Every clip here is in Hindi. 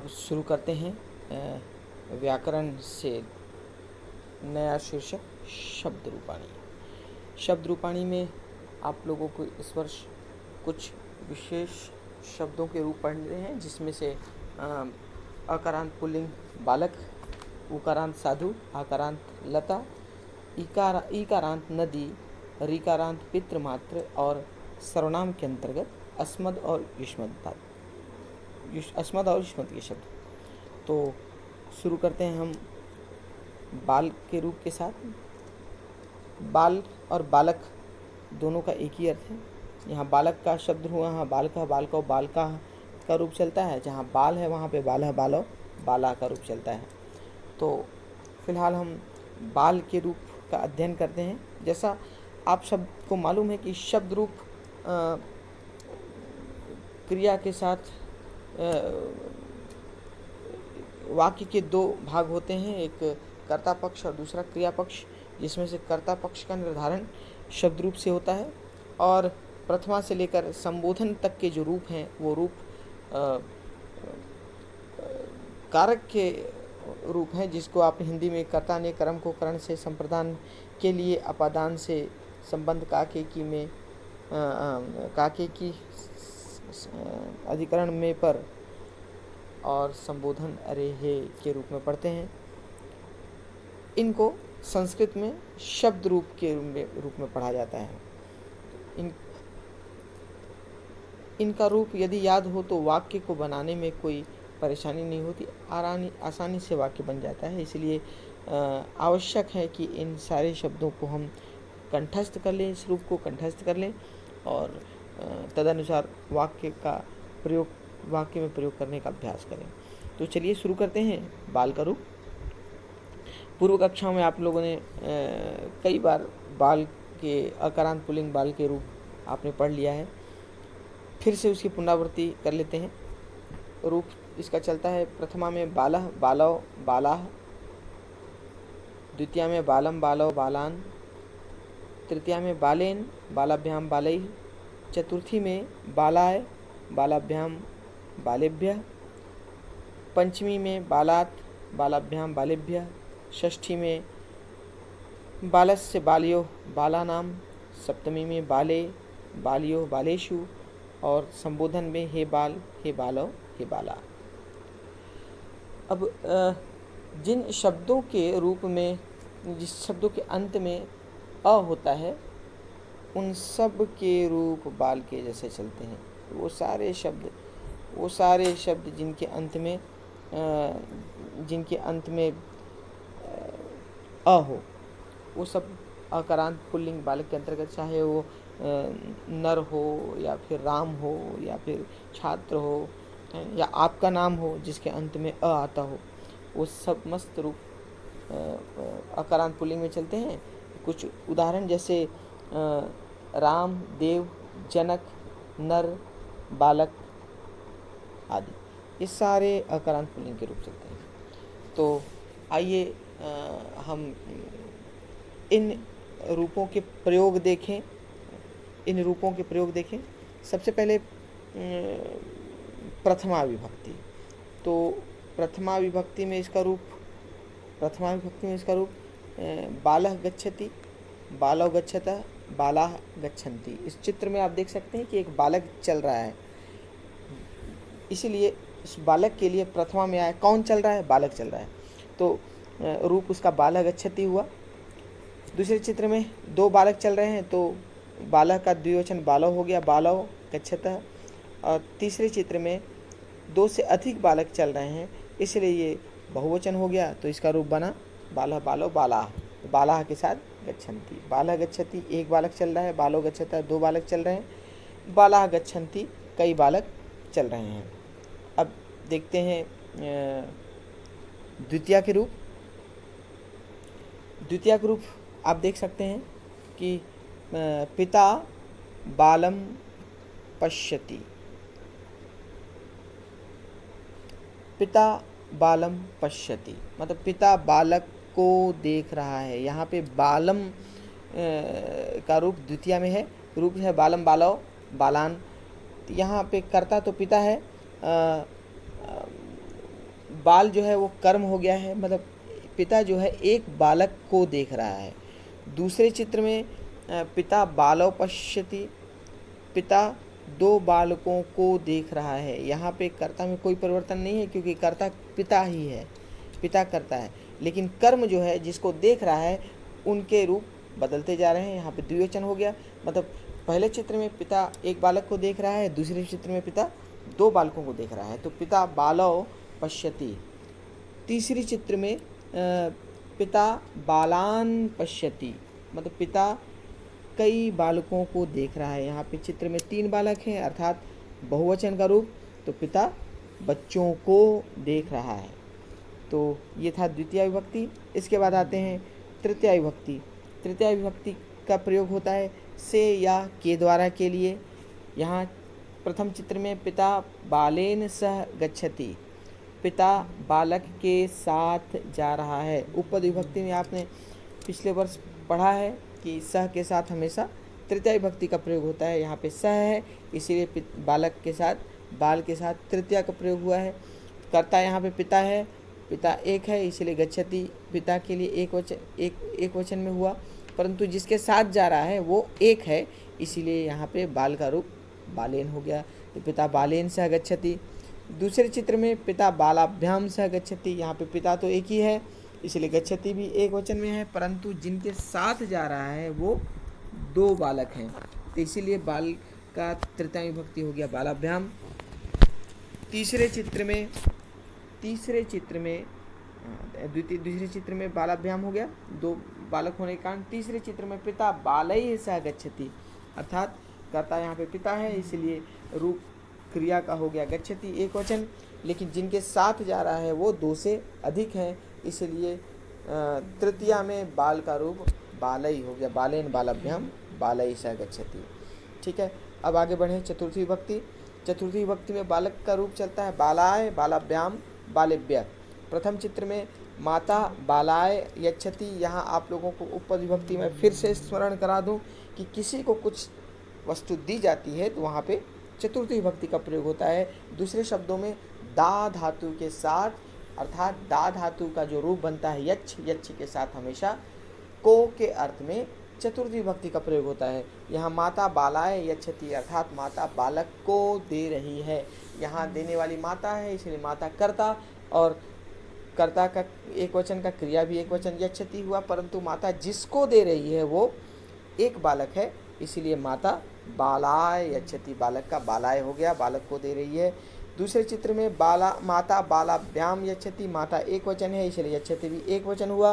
अब शुरू करते हैं व्याकरण से नया शीर्षक शब्द रूपाणी। शब्द रूपाणी में आप लोगों को इस वर्ष कुछ विशेष शब्दों के रूप पढ़ रहे हैं, जिसमें से अकारांत पुल्लिंग बालक, उकारांत साधु, आकारांत लता, ईकारांत नदी, रीकारांत पितृमात्र और सर्वनाम के अंतर्गत अस्मद और युष्मद के शब्द। तो शुरू करते हैं हम बाल के रूप के साथ। बाल और बालक दोनों का एक ही अर्थ है। यहाँ बालक का शब्द हुआ, यहाँ बालका का रूप चलता है। जहाँ बाल है वहाँ पे बालह बालो बाला का रूप चलता है। तो फिलहाल हम बाल के रूप का अध्ययन करते हैं। जैसा आप शब्द को मालूम है कि शब्द रूप क्रिया के साथ वाक्य के दो भाग होते हैं, एक कर्ता पक्ष और दूसरा क्रिया पक्ष, जिसमें से कर्ता पक्ष का निर्धारण शब्द रूप से होता है और प्रथमा से लेकर संबोधन तक के जो रूप हैं वो रूप कारक के रूप हैं, जिसको आप हिंदी में कर्ता ने कर्म को करण से संप्रदान के लिए अपादान से संबंध काके की अधिकरण में पर और संबोधन अरे हे के रूप में पढ़ते हैं। इनको संस्कृत में शब्द रूप के रूप में पढ़ा जाता है। इनका रूप यदि याद हो तो वाक्य को बनाने में कोई परेशानी नहीं होती, आसानी से वाक्य बन जाता है। इसलिए आवश्यक है कि इन सारे शब्दों को हम कंठस्थ कर लें, इस रूप को कंठस्थ कर लें और तदनुसार वाक्य में प्रयोग करने का अभ्यास करें। तो चलिए शुरू करते हैं बाल का रूप। पूर्व कक्षाओं में आप लोगों ने कई बार बाल के अकारांत पुल्लिंग बाल के रूप आपने पढ़ लिया है। फिर से उसकी पुनरावृत्ति कर लेते हैं। रूप इसका चलता है, प्रथमा में बालह बालव बालाह, द्वितीया में बालम बालव बालान, तृतीया में बालेन बालाभ्याम बालैः, चतुर्थी में बालाय बालाभ्याम बालेभ्यः, पंचमी में बालात बालाभ्याम बालेभ्यः, षष्ठी में बालस्य बाल्यो बालानाम, सप्तमी में बाले बाल्यो बालेषु और संबोधन में हे बाल हे बालो हे बाला। अब जिन शब्दों के रूप में, जिस शब्दों के अंत में अ होता है, उन सब के रूप बाल के जैसे चलते हैं। वो सारे शब्द जिनके अंत में अ हो, वो सब अकारांत पुल्लिंग बालक के अंतर्गत, चाहे वो नर हो या फिर राम हो या फिर छात्र हो या आपका नाम हो जिसके अंत में अ आता हो, वो सब मस्त रूप अकारांत पुल्लिंग में चलते हैं। कुछ उदाहरण जैसे राम, देव, जनक, नर, बालक आदि, ये सारे अकारांत पुल्लिंग के रूप चलते हैं। तो आइए हम इन रूपों के प्रयोग देखें। सबसे पहले प्रथमा विभक्ति। तो प्रथमा विभक्ति में इसका रूप बालः गच्छति, बालौ गच्छतः, बालाः गच्छन्ति। इस चित्र में आप देख सकते हैं कि एक बालक चल रहा है, इसीलिए इस बालक के लिए प्रथमा में आया। कौन चल रहा है? बालक चल रहा है, तो रूप उसका बालः गच्छति हुआ। दूसरे चित्र में दो बालक चल रहे हैं, तो बालक का द्विवचन बालव हो गया, बालव गच्छतः। और तीसरे चित्र में दो से अधिक बालक चल रहे हैं, इसलिए ये बहुवचन हो गया, तो इसका रूप बना बालः बालो बालाः, बालाः के साथ गच्छन्ति। बालः गच्छति एक बालक चल रहा है, बालो गच्छतः दो बालक चल रहे हैं, बालाः गच्छन्ति कई बालक चल रहे हैं। अब देखते हैं द्वितीया के रूप। द्वितीया के रूप आप देख सकते हैं कि पिता बालम पश्यति, पिता बालम पश्यति मतलब पिता बालक को देख रहा है। यहाँ पे बालम का रूप द्वितीया में है, रूप है बालम बालव बालान। यहाँ पे कर्ता तो पिता है, बाल जो है वो कर्म हो गया है, मतलब पिता जो है एक बालक को देख रहा है। दूसरे चित्र में पिता बालौ पश्यति, पिता दो बालकों को देख रहा है। यहाँ पे कर्ता में कोई परिवर्तन नहीं है क्योंकि कर्ता पिता ही है, पिता करता है, लेकिन कर्म जो है जिसको देख रहा है उनके रूप बदलते जा रहे हैं। यहाँ पे द्विवचन हो गया, मतलब पहले चित्र में पिता एक बालक को देख रहा है, दूसरे चित्र में पिता दो बालकों को देख रहा है, तो पिता बालौ पश्यति। तीसरी चित्र में पिता बालान पश्यति, मतलब पिता कई बालकों को देख रहा है। यहाँ पे चित्र में 3 बालक हैं अर्थात बहुवचन का रूप, तो पिता बच्चों को देख रहा है। तो ये था द्वितीय विभक्ति। इसके बाद आते हैं तृतीय विभक्ति। तृतीय विभक्ति का प्रयोग होता है से या के द्वारा के लिए। यहाँ प्रथम चित्र में पिता बालेन सह गच्छति, पिता बालक के साथ जा रहा है। उपपद विभक्ति में आपने पिछले वर्ष पढ़ा है कि सह के साथ हमेशा तृतीय विभक्ति का प्रयोग होता है। यहाँ पे सह है इसीलिए बालक के साथ, बाल के साथ तृतीया का प्रयोग हुआ है। कर्ता यहाँ पे पिता है, पिता एक है इसलिए गच्छति पिता के लिए एक वचन में हुआ, परंतु जिसके साथ जा रहा है वो एक है इसीलिए यहाँ पे बाल का रूप बालेन हो गया, तो पिता बालेन सह गच्छति। दूसरे चित्र में पिता बालाभ्याम सह गच्छति, यहाँ पे पिता तो एक ही है इसलिए गच्छति भी एक वचन में है, परंतु जिनके साथ जा रहा है वो 2 बालक हैं, तो इसीलिए बाल का तृतीय विभक्ति हो गया बालाभ्याम। दूसरे चित्र में बालाभ्याम हो गया, 2 बालक होने के कारण। तीसरे चित्र में पिता बालैः सह गच्छति, अर्थात कर्ता यहाँ पे पिता है इसलिए रूप क्रिया का हो गया गच्छति एक वचन, लेकिन जिनके साथ जा रहा है वो 2 से अधिक हैं इसलिए तृतीया में बाल का रूप बालैः हो गया, बालेन बालाभ्याम बालैः सह गच्छति। ठीक है, अब आगे बढ़ें चतुर्थी विभक्ति। चतुर्थी विभक्ति में बालक का रूप चलता है बालाय बालाभ्याम बालेभ्यः। प्रथम चित्र में माता बालाय यच्छति। यहाँ आप लोगों को उपपद विभक्ति में फिर से स्मरण करा दूं कि किसी को कुछ वस्तु दी जाती है तो वहाँ पे चतुर्थी विभक्ति का प्रयोग होता है। दूसरे शब्दों में दा धातु के साथ, अर्थात दा धातु का जो रूप बनता है यच्छ, यच्छ के साथ हमेशा को के अर्थ में चतुर्थी विभक्ति का प्रयोग होता है। यहाँ माता बालाय यच्छति अर्थात माता बालक को दे रही है। यहाँ देने वाली माता है इसलिए माता कर्ता, और कर्ता का एक वचन का क्रिया भी एक वचन यच्छति हुआ, परंतु माता जिसको दे रही है वो एक बालक है इसलिए माता बालाय यच्छति, बालक का बालाय हो गया, बालक को दे रही है। दूसरे चित्र में माता बालाभ्याम यच्छति, माता एक वचन है इसलिए यच्छति भी एक वचन हुआ,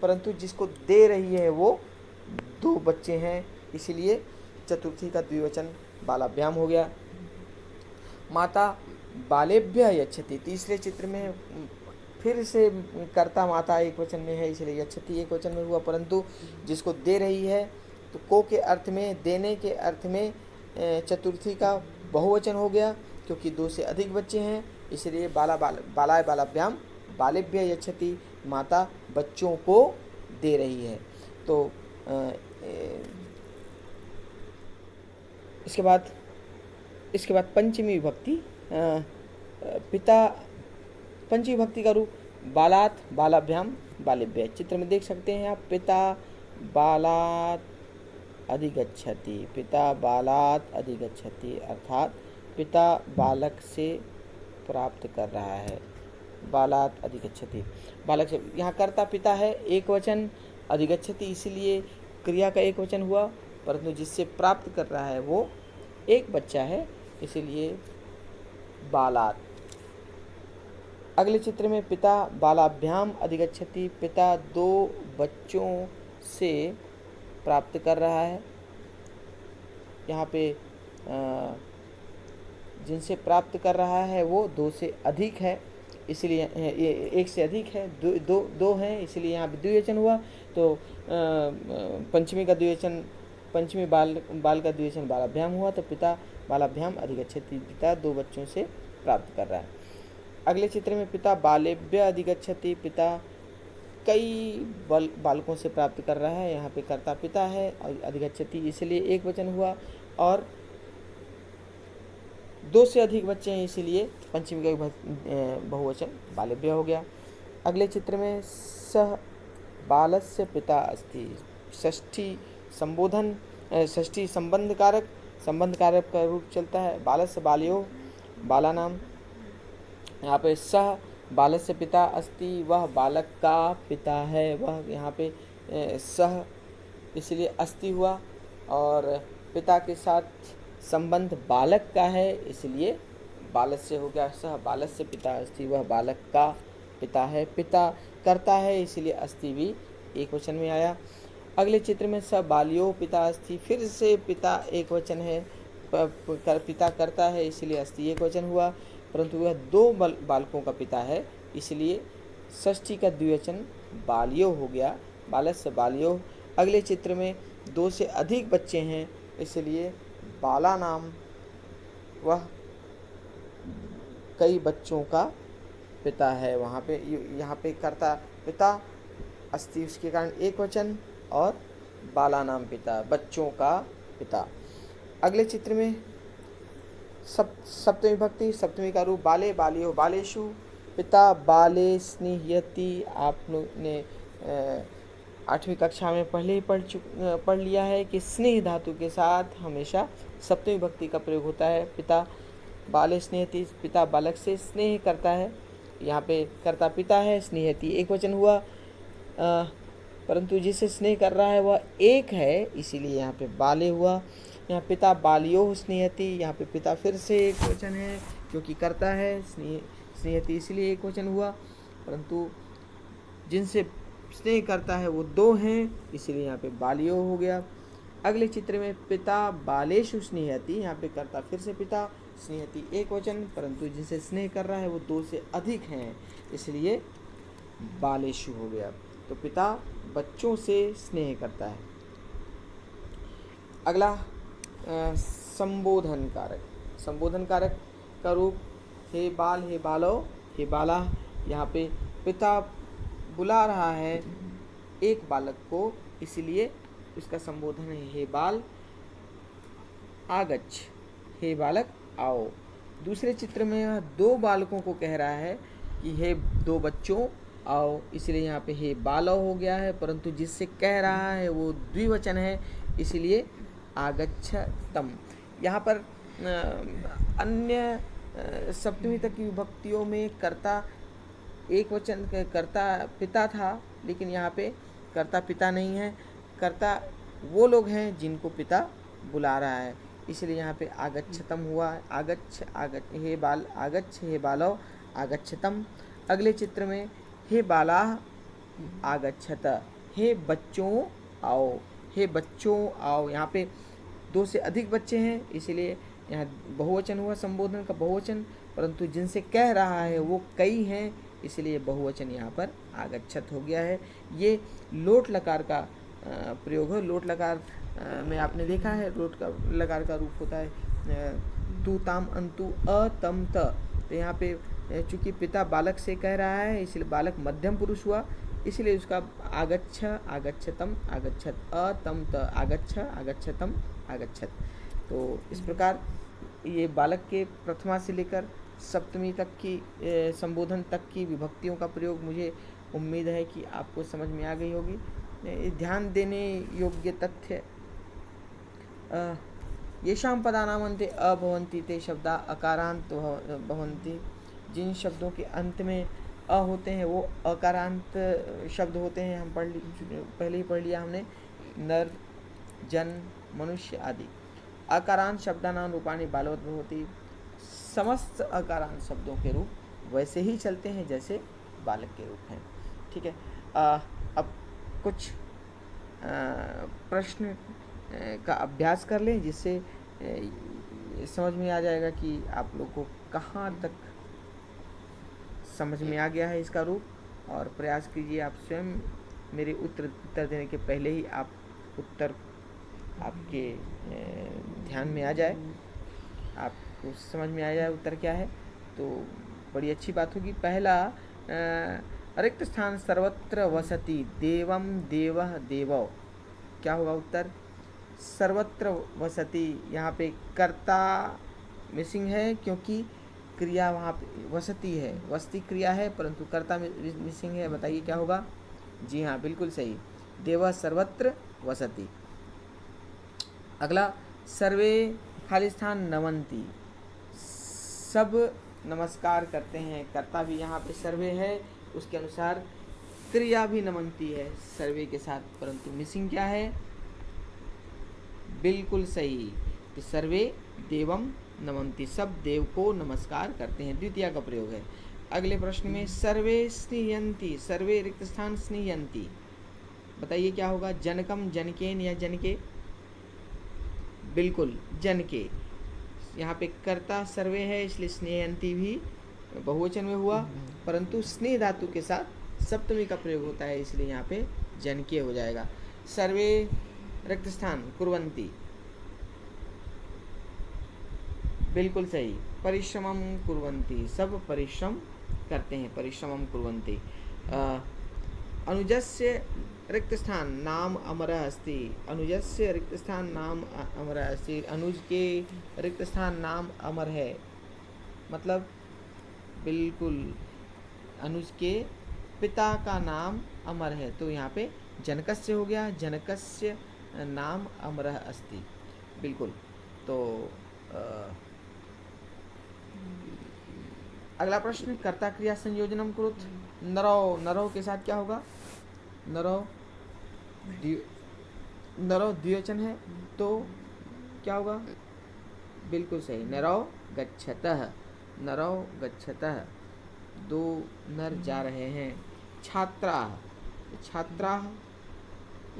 परंतु जिसको दे रही है वो 2 बच्चे हैं इसलिए चतुर्थी का द्विवचन बालाभ्याम हो गया। माता बालेभ्यः यच्छति, तीसरे चित्र में फिर से कर्ता माता एक वचन में है इसलिए यच्छति एक वचन में हुआ, परंतु जिसको दे रही है तो को के अर्थ में, देने के अर्थ में चतुर्थी का बहुवचन हो गया क्योंकि 2 से अधिक बच्चे हैं इसलिए बालाय बालाभ्याम बालेभ्यः यच्छति, माता बच्चों को दे रही है। तो इसके बाद पंचमी विभक्ति। पंचमी विभक्ति का रूप बालात बालाभ्याम बालेभ्यः। चित्र में देख सकते हैं आप, पिता बालात अधिगच्छति, पिता बालात अधिगच्छति अर्थात पिता बालक से प्राप्त कर रहा है, बालात अधिगच्छति, बालक से। यहाँ कर्ता पिता है एक वचन, अधिगच्छति इसलिए क्रिया का एक वचन हुआ, परंतु जिससे प्राप्त कर रहा है वो एक बच्चा है इसलिए बालात। अगले चित्र में पिता बालाभ्याम अधिगच्छति, पिता 2 बच्चों से प्राप्त कर रहा है। यहाँ पे जिनसे प्राप्त कर रहा है वो 2 से अधिक है इसलिए एक से अधिक है, 2 हैं इसलिए यहाँ पे द्विवचन हुआ, तो पंचमी का द्विवचन, पंचमी बाल का द्विवचन बालाभ्याम हुआ, तो पिता बालाभ्याम अधिगच्छति, पिता 2 बच्चों से प्राप्त कर रहा है। अगले चित्र में पिता बालेभ्यः अधिगच्छति, पिता कई बालकों से प्राप्त कर रहा है। यहाँ पे कर्ता पिता है और अधिगच्छति इसलिए एक वचन हुआ, और 2 से अधिक बच्चे हैं इसीलिए पंचमी का बहुवचन बालव्य हो गया। अगले चित्र में सह बालस्य पिता अस्ति, षष्ठी संबोधन षष्ठी संबंध कारक का रूप चलता है। बालस्य बाल्यो बाला नाम, यहाँ पे सह बालस्य पिता अस्ति, वह बालक का पिता है, वह यहाँ पे सह इसलिए अस्ति हुआ, और पिता के साथ संबंध बालक का है इसलिए बालस्य हो गया। सह बालस्य पिता अस्ति, वह बालक का पिता है। पिता करता है इसलिए अस्ति भी एक वचन में आया। अगले चित्र में स बाल्यो पिता अस्ति, फिर से पिता एक वचन है, पिता करता है इसलिए अस्ति एक वचन हुआ, परंतु वह 2 बालकों का पिता है इसलिए षष्ठी का द्विवचन बाल्यो हो गया, बालस्य बाल्यो। अगले चित्र में 2 से अधिक बच्चे हैं इसलिए बाला नाम, वह कई बच्चों का पिता है। वहाँ पे यहाँ पे कर्ता पिता अस्ति, उसके कारण एक वचन, और बाला नाम पिता, बच्चों का पिता। अगले चित्र में सप्तमी विभक्ति, सप्तमी का रूप बाले बाल्यो बालेषु, पिता बाले स्नेह्यति। आप लोग ने 8वीं कक्षा में पहले ही पढ़ लिया है कि स्नेह धातु के साथ हमेशा सप्तमी विभक्ति का प्रयोग होता है। पिता बाले स्नेहति, पिता बालक से स्नेह करता है, यहाँ पे कर्ता पिता है, स्नेहति एक वचन हुआ, परंतु जिसे स्नेह कर रहा है वह एक है इसीलिए यहाँ पे बाले हुआ। यहाँ पिता बाल्यो स्नेहति, यहाँ पे पिता फिर से एक वचन है क्योंकि करता है, स्नेहति इसलिए एक वचन हुआ, परंतु जिनसे स्नेह करता है वो 2 हैं इसलिए यहाँ पे बाल्यो हो गया। अगले चित्र में पिता बालेषु स्नेहति, यहाँ पे कर्ता फिर से पिता, स्नेहति एक वचन, परंतु जिनसे स्नेह कर रहा है वो 2 से अधिक हैं इसलिए बालेषु हो गया। तो पिता बच्चों से स्नेह करता है। अगला संबोधन कारक का रूप हे बाल हे बालो हे बाला। यहाँ पे पिता बुला रहा है एक बालक को इसलिए इसका संबोधन है हे बाल आगच्छ, हे बालक आओ। दूसरे चित्र में 2 बालकों को कह रहा है कि हे 2 बच्चों आओ, इसलिए यहाँ पे हे बालो हो गया है, परंतु जिससे कह रहा है वो द्विवचन है इसलिए आगच्छतम। यहाँ पर अन्य सप्तमी तक की विभक्तियों में कर्ता एक वचन कर्ता पिता था, लेकिन यहाँ पे कर्ता पिता नहीं है, कर्ता वो लोग हैं जिनको पिता बुला रहा है इसलिए यहाँ पे आगच्छतम हुआ। हे बाल आगच्छ हे बालो आगच्छतम। अगले चित्र में हे बाला आगच्छत, हे बच्चों आओ, हे बच्चों आओ। यहाँ पे 2 से अधिक बच्चे हैं इसलिए यहाँ बहुवचन हुआ, संबोधन का बहुवचन, परंतु जिनसे कह रहा है वो कई हैं इसलिए बहुवचन यहाँ पर आगच्छत हो गया है। ये लोट लकार का प्रयोग है। लोट लकार में आपने देखा है लोट का लकार का रूप होता है तू ताम अंतु अतम त। तो यहाँ पे चूंकि पिता बालक से कह रहा है इसलिए बालक मध्यम पुरुष हुआ, इसलिए उसका आगच्छ आगच्छतम आगच्छत अतम त, आगच्छ आगच्छतम आगच्छत। तो इस प्रकार ये बालक के प्रथमा से लेकर सप्तमी तक की संबोधन तक की विभक्तियों का प्रयोग मुझे उम्मीद है कि आपको समझ में आ गई होगी। ध्यान देने योग्य तथ्य, येषां पदानाम् अन्ते अभवन्ति ते शब्दा अकारांत भवन्ति। जिन शब्दों के अंत में अ होते हैं वो अकारांत शब्द होते हैं। हम पहले ही पढ़ लिया हमने, नर जन मनुष्य आदि। अकारांत शब्दानां रूपाणि बालवत् भवति। समस्त अकारांत शब्दों के रूप वैसे ही चलते हैं जैसे बालक के रूप हैं। ठीक है, अब कुछ प्रश्न का अभ्यास कर लें जिससे समझ में आ जाएगा कि आप लोग को कहाँ तक समझ में आ गया है इसका रूप, और प्रयास कीजिए आप स्वयं मेरे उत्तर देने के पहले ही आप उत्तर आपके ध्यान में आ जाए, आपको समझ में आ जाए उत्तर क्या है, तो बड़ी अच्छी बात होगी। पहला, रिक्त स्थान सर्वत्र वसति देवम देवः देवौ, क्या होगा उत्तर? सर्वत्र वसति, यहाँ पे कर्ता मिसिंग है क्योंकि क्रिया वहाँ पे वसती है, वसती क्रिया है, परंतु कर्ता मिसिंग है। बताइए क्या होगा? जी हाँ, बिल्कुल सही, देवः सर्वत्र वसति। अगला, सर्वे खालिस्थान नमन्ति, सब नमस्कार करते हैं। कर्ता भी यहाँ पे सर्वे है, उसके अनुसार क्रिया भी नमन्ति है सर्वे के साथ, परंतु मिसिंग क्या है? बिल्कुल सही, कि सर्वे देवम नमन्ति, सब देव को नमस्कार करते हैं, द्वितीया का प्रयोग है। अगले प्रश्न में सर्वे स्निह्यन्ति, सर्वे रिक्त स्थान स्निह्यन्ति, बताइए क्या होगा? जनकम, जनकेन या जनके? बिल्कुल जनके। यहाँ पे कर्ता सर्वे है, इसलिए स्नेहयन्ति भी बहुवचन में हुआ, परंतु स्नेह धातु के साथ सप्तमी का प्रयोग होता है, इसलिए यहाँ पे जनके हो जाएगा। सर्वे रिक्त स्थान कुर्वन्ति, बिल्कुल सही, परिश्रमम कुर्वन्ति, सब परिश्रम करते हैं, परिश्रमम कुर्वन्ति। अनुजस्य रिक्त स्थान नाम अमरः अस्ति, अनुजस्य रिक्त स्थान नाम अमरः अस्ति, अनुज के रिक्त स्थान नाम अमर है, मतलब बिल्कुल अनुज के पिता का नाम अमर है, तो यहाँ पे जनकस्य हो गया, जनकस्य नाम अमरः अस्ति, बिल्कुल। तो अगला प्रश्न, कर्ता क्रिया संयोजनम कुरुत, नरो, नरो के साथ क्या होगा? नरो, नरो द्विवचन है, तो क्या होगा? बिल्कुल सही, नरो गच्छतः, नरो गच्छतः, दो नर जा रहे हैं। छात्रा, छात्रा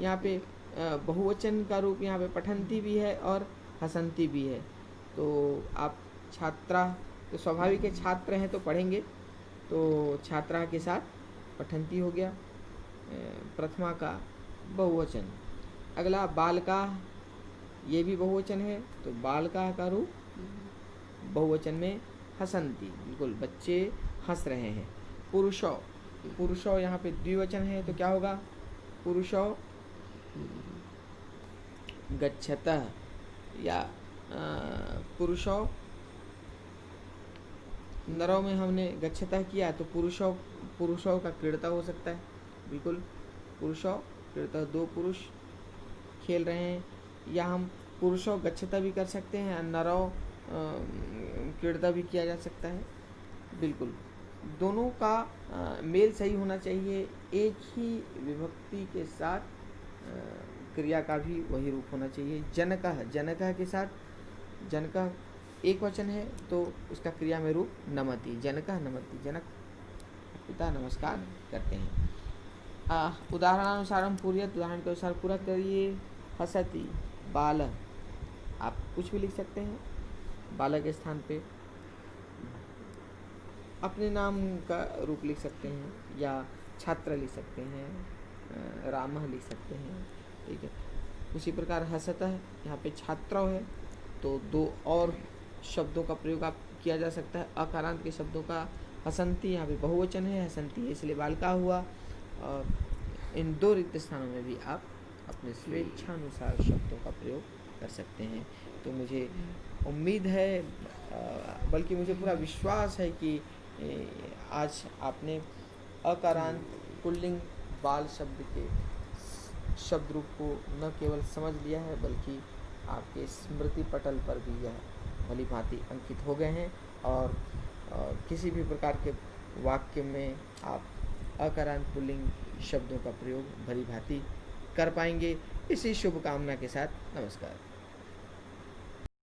यहाँ पे बहुवचन का रूप, यहाँ पे पठन्ति भी है और हसन्ति भी है, तो आप छात्रा, तो स्वाभाविक है छात्र हैं तो पढ़ेंगे, तो छात्रा के साथ पठन्ति हो गया, प्रथमा का बहुवचन। अगला बालका, ये भी बहुवचन है, तो बालका का रूप बहुवचन में हसन्ति, बिल्कुल बच्चे हंस रहे हैं। पुरुषो, पुरुषो यहाँ पे द्विवचन है, तो क्या होगा? पुरुषो गच्छतः, या पुरुषो, नरों में हमने गच्छतः किया, तो पुरुषों, पुरुषों का क्रीड़ता हो सकता है, बिल्कुल पुरुषों क्रीड़ता, दो पुरुष खेल रहे हैं, या हम पुरुषों गच्छता भी कर सकते हैं, नरों क्रीड़ता भी किया जा सकता है, बिल्कुल दोनों का मेल सही होना चाहिए, एक ही विभक्ति के साथ क्रिया का भी वही रूप होना चाहिए। जनकः, जनकः के साथ, जनकः एक वचन है तो उसका क्रिया में रूप नमति, जनकः नमति, जनक पिता नमस्कार करते हैं। उदाहरणानुसारम पूर्यत, उदाहरण के अनुसार पूरा करिए। हसति, बालः, आप कुछ भी लिख सकते हैं, बालक के स्थान पे अपने नाम का रूप लिख सकते हैं, या छात्र लिख सकते हैं, रामः लिख सकते हैं, ठीक है। उसी प्रकार हसतः, यहाँ पे छात्र है तो दो और शब्दों का प्रयोग आप किया जा सकता है, अकारांत के शब्दों का। हसंती, यहाँ पे बहुवचन है, हसंती इसलिए बालका हुआ, और इन दो रिक्त स्थानों में भी आप अपने स्वेच्छानुसार शब्दों का प्रयोग कर सकते हैं। तो मुझे उम्मीद है, बल्कि मुझे पूरा विश्वास है कि आज आपने अकारांत पुल्लिंग बाल शब्द के शब्द रूप को न केवल समझ लिया है, बल्कि आपके स्मृति पटल पर भी यह भली भांति अंकित हो गए हैं, और किसी भी प्रकार के वाक्य में आप अकारांत पुल्लिंग शब्दों का प्रयोग भली भांति कर पाएंगे। इसी शुभकामना के साथ नमस्कार।